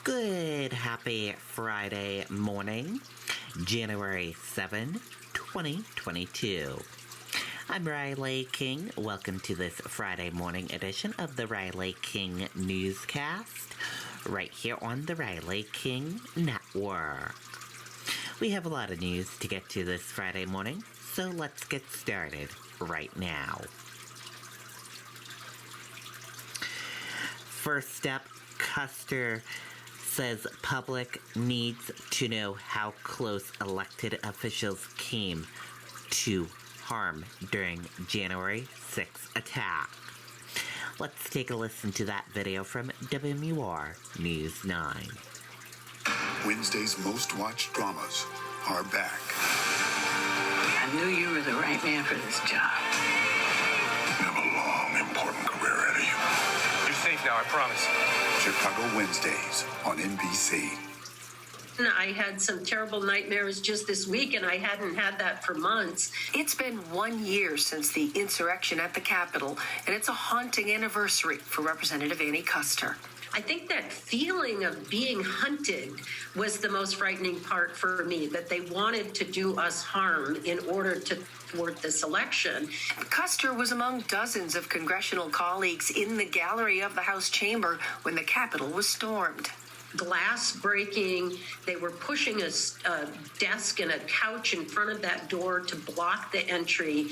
Good, happy Friday morning, January 7, 2022. I'm Riley King. Welcome to this Friday morning edition of the Riley King Newscast, right here on the Riley King Network. We have a lot of news to get to this Friday morning, so let's get started right now. First up, Custer says public needs to know how close elected officials came to harm during January 6th attack. Let's take a listen to that video from WMUR News 9. Wednesday's most watched dramas are back. I knew you were the right man for this job. You have a long, important career ahead of you. You're safe now, I promise. Chicago Wednesdays on NBC. I had some terrible nightmares just this week, and I hadn't had that for months. It's been 1 year since the insurrection at the Capitol, and it's a haunting anniversary for Representative Annie Custer. I think that feeling of being hunted was the most frightening part for me, that they wanted to do us harm in order to thwart this election. Custer was among dozens of congressional colleagues in the gallery of the House chamber when the Capitol was stormed. Glass breaking, they were pushing a desk and a couch in front of that door to block the entry,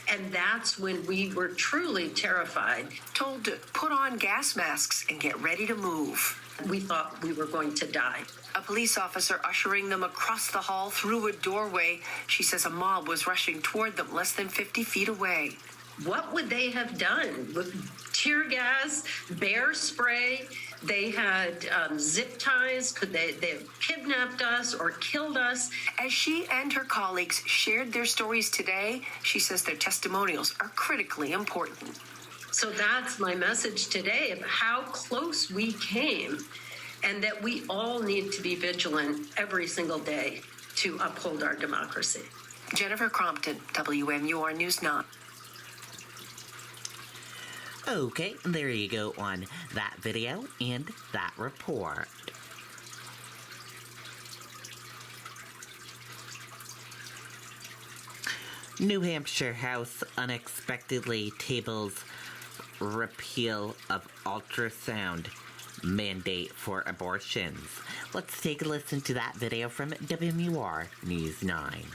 and that's when we were truly terrified. Told to put on gas masks and get ready to move. We thought we were going to die. A police officer ushering them across the hall through a doorway. She says a mob was rushing toward them less than 50 feet away. What would they have done with tear gas, bear spray? They had zip ties. Could they have kidnapped us or killed us? As she and her colleagues shared their stories today, she says their testimonials are critically important. So that's my message today of how close we came, and that we all need to be vigilant every single day to uphold our democracy. Jennifer Crompton, WMUR News 9. Okay, there you go on that video and that report. New Hampshire House unexpectedly tables repeal of ultrasound mandate for abortions. Let's take a listen to that video from WMUR News 9.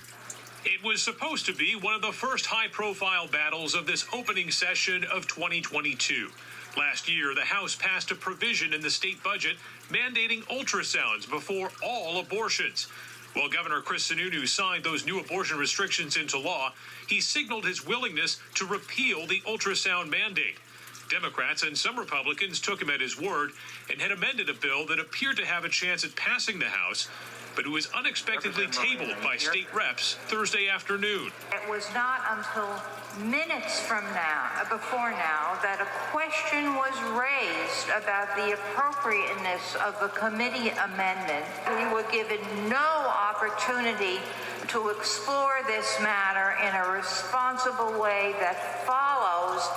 It was supposed to be one of the first high-profile battles of this opening session of 2022. Last year, the House passed a provision in the state budget mandating ultrasounds before all abortions. While Governor Chris Sununu signed those new abortion restrictions into law, he signaled his willingness to repeal the ultrasound mandate. Democrats and some Republicans took him at his word and had amended a bill that appeared to have a chance at passing the House, but it was unexpectedly tabled by state reps Thursday afternoon. It was not until minutes before now, that a question was raised about the appropriateness of the committee amendment. We were given no opportunity to explore this matter in a responsible way that follows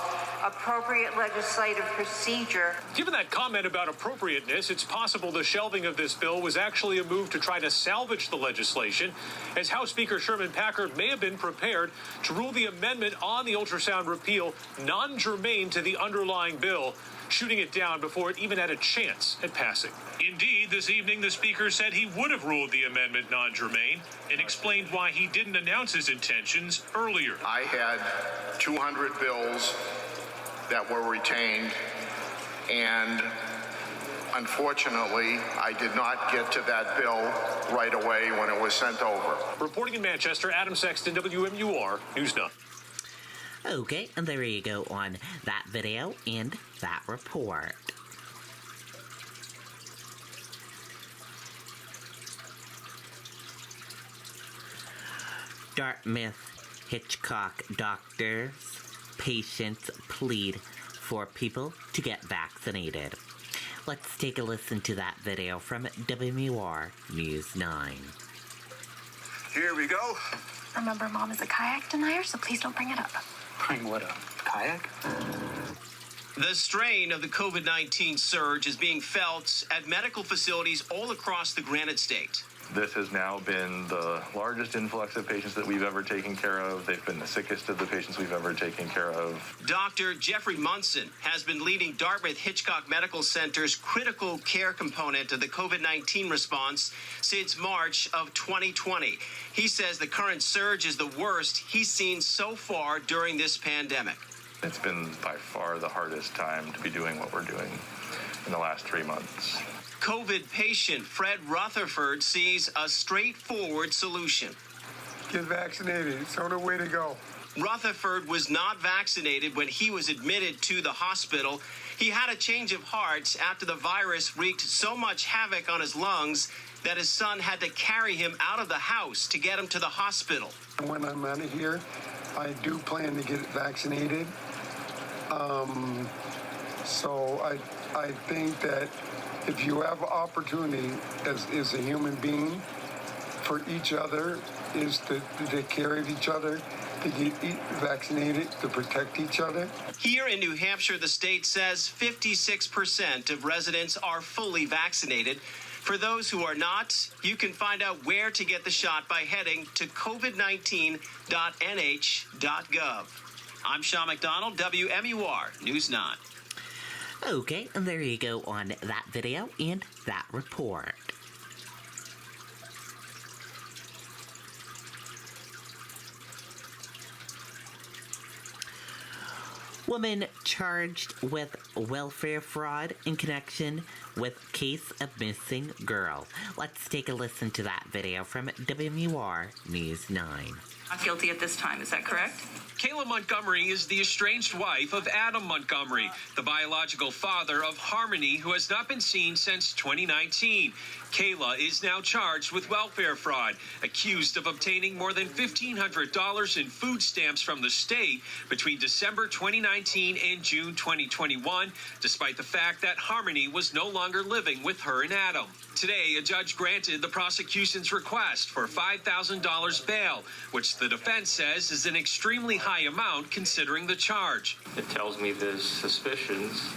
appropriate legislative procedure. Given that comment about appropriateness, it's possible the shelving of this bill was actually a move to try to salvage the legislation, as House Speaker Sherman Packard may have been prepared to rule the amendment on the ultrasound repeal non-germane to the underlying bill, shooting it down before it even had a chance at passing. Indeed, this evening the Speaker said he would have ruled the amendment non-germane and explained why he didn't announce his intentions earlier. I had 200 bills that were retained, and unfortunately, I did not get to that bill right away when it was sent over. Reporting in Manchester, Adam Sexton, WMUR News 9. Okay, and there you go on that video and that report. Dartmouth Hitchcock doctors, patients plead for people to get vaccinated. Let's take a listen to that video from WMUR News 9. Here we go. Remember, Mom is a kayak denier, so please don't bring it up. Bring what up? Kayak? The strain of the COVID-19 surge is being felt at medical facilities all across the Granite State. This has now been the largest influx of patients that we've ever taken care of. They've been the sickest of the patients we've ever taken care of. Dr. Jeffrey Munson has been leading Dartmouth-Hitchcock Medical Center's critical care component of the COVID-19 response since March of 2020. He says the current surge is the worst he's seen so far during this pandemic. It's been by far the hardest time to be doing what we're doing in the last 3 months. COVID patient Fred Rutherford sees a straightforward solution. Get vaccinated. It's the only way to go. Rutherford was not vaccinated when he was admitted to the hospital. He had a change of heart after the virus wreaked so much havoc on his lungs that his son had to carry him out of the house to get him to the hospital. When I'm out of here, I do plan to get vaccinated. So I think that if you have opportunity as a human being for each other is to take care of each other, to get vaccinated, to protect each other. Here in New Hampshire, the state says 56% of residents are fully vaccinated. For those who are not, you can find out where to get the shot by heading to covid19.nh.gov. I'm Sean McDonald, WMUR News 9. Okay, and there you go on that video and that report. Woman charged with welfare fraud in connection with case of missing girl. Let's take a listen to that video from WMUR News 9. Not guilty at this time, is that correct? Kayla Montgomery is the estranged wife of Adam Montgomery, the biological father of Harmony, who has not been seen since 2019. Kayla is now charged with welfare fraud, accused of obtaining more than $1,500 in food stamps from the state between December 2019 and June 2021, despite the fact that Harmony was no longer living with her and Adam. Today, a judge granted the prosecution's request for $5,000 bail, which the defense says is an extremely high amount considering the charge. It tells me there's suspicions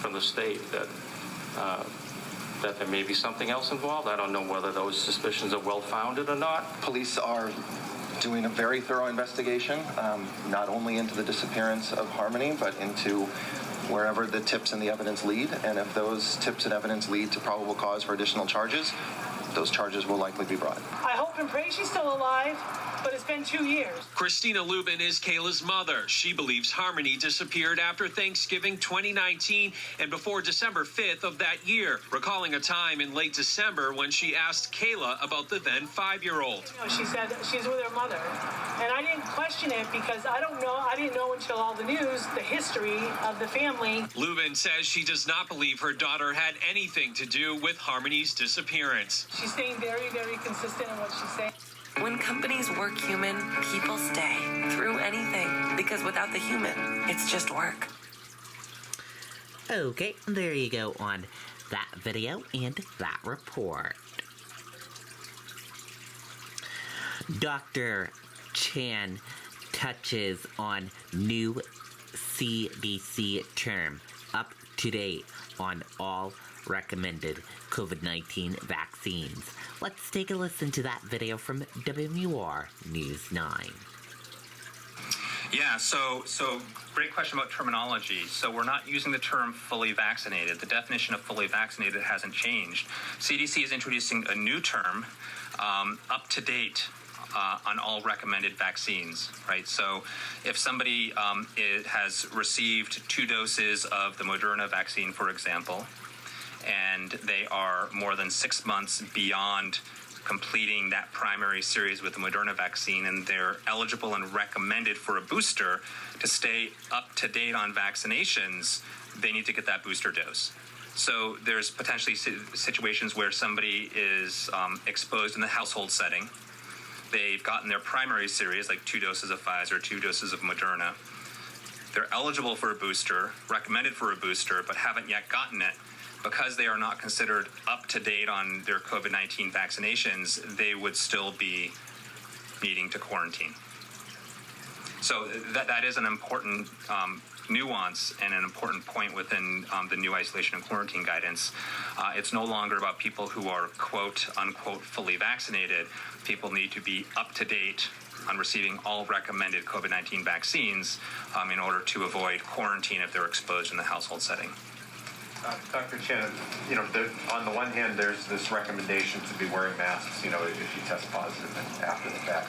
from the state that there may be something else involved. I don't know whether those suspicions are well-founded or not. Police are doing a very thorough investigation, not only into the disappearance of Harmony, but into wherever the tips and the evidence lead. And if those tips and evidence lead to probable cause for additional charges, those charges will likely be brought. I hope and pray she's still alive, but it's been 2 years. Christina Lubin is Kayla's mother. She believes Harmony disappeared after Thanksgiving 2019 and before December 5th of that year, recalling a time in late December when she asked Kayla about the then 5-year-old. She said she's with her mother, and I didn't question it because I didn't know until all the news, the history of the family. Lubin says she does not believe her daughter had anything to do with Harmony's disappearance. She's staying very, very consistent in what she's saying. When companies work human, people stay through anything because without the human, it's just work. Okay, there you go on that video and that report. Dr. Chan touches on new CDC term, up to date on all recommended COVID-19 vaccines. Let's take a listen to that video from WMUR News 9. Yeah, so great question about terminology. So we're not using the term fully vaccinated. The definition of fully vaccinated hasn't changed. CDC is introducing a new term, up to date on all recommended vaccines, right? So if somebody has received 2 doses of the Moderna vaccine, for example, and they are more than 6 months beyond completing that primary series with the Moderna vaccine, and they're eligible and recommended for a booster to stay up to date on vaccinations, they need to get that booster dose. So there's potentially situations where somebody is exposed in the household setting. They've gotten their primary series, like 2 doses of Pfizer, 2 doses of Moderna. They're eligible for a booster, recommended for a booster, but haven't yet gotten it. Because they are not considered up to date on their COVID-19 vaccinations, they would still be needing to quarantine. So that is an important nuance and an important point within the new isolation and quarantine guidance. It's no longer about people who are quote unquote fully vaccinated. People need to be up to date on receiving all recommended COVID-19 vaccines in order to avoid quarantine if they're exposed in the household setting. Dr. Chen, on the one hand, there's this recommendation to be wearing masks, if you test positive and after the fact.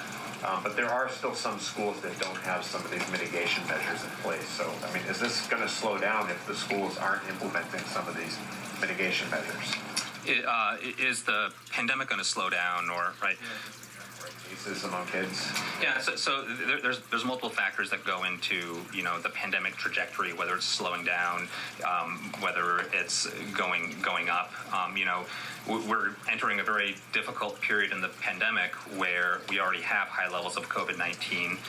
But there are still some schools that don't have some of these mitigation measures in place. So, is this going to slow down if the schools aren't implementing some of these mitigation measures? Is the pandemic going to slow down or, right? Cases among kids? Yeah, so there's multiple factors that go into, the pandemic trajectory, whether it's slowing down, whether it's going up. We're entering a very difficult period in the pandemic where we already have high levels of COVID-19.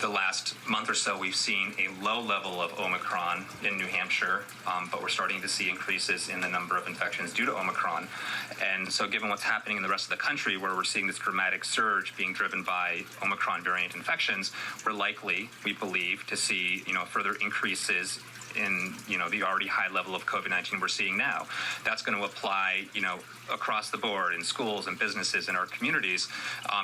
The last month or so, we've seen a low level of Omicron in New Hampshire, but we're starting to see increases in the number of infections due to Omicron. And so given what's happening in the rest of the country, where we're seeing this dramatic surge being driven by Omicron variant infections, we're likely, we believe, to see, further increases in, the already high level of COVID-19 we're seeing now. That's going to apply, across the board in schools and businesses in our communities.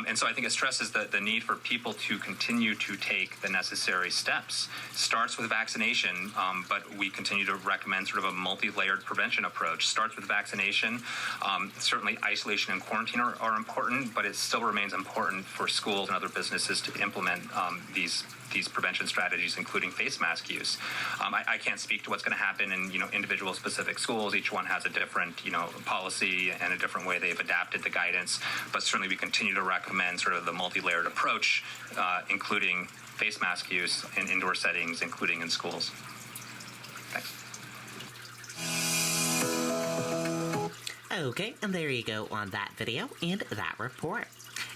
And so I think it stresses the need for people to continue to take the necessary steps. Starts with vaccination, but we continue to recommend sort of a multi-layered prevention approach. Starts with vaccination. Certainly isolation and quarantine are important, but it still remains important for schools and other businesses to implement these prevention strategies, including face mask use. I can't speak to what's going to happen in individual specific schools. Each one has a different policy and a different way they've adapted the guidance. But certainly we continue to recommend sort of the multi-layered approach, including face mask use in indoor settings, including in schools. Thanks. Okay, and there you go on that video and that report.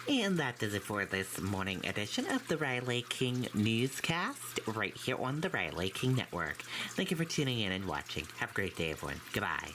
And that does it for this morning edition of the Riley King Newscast right here on the Riley King Network. Thank you for tuning in and watching. Have a great day, everyone. Goodbye.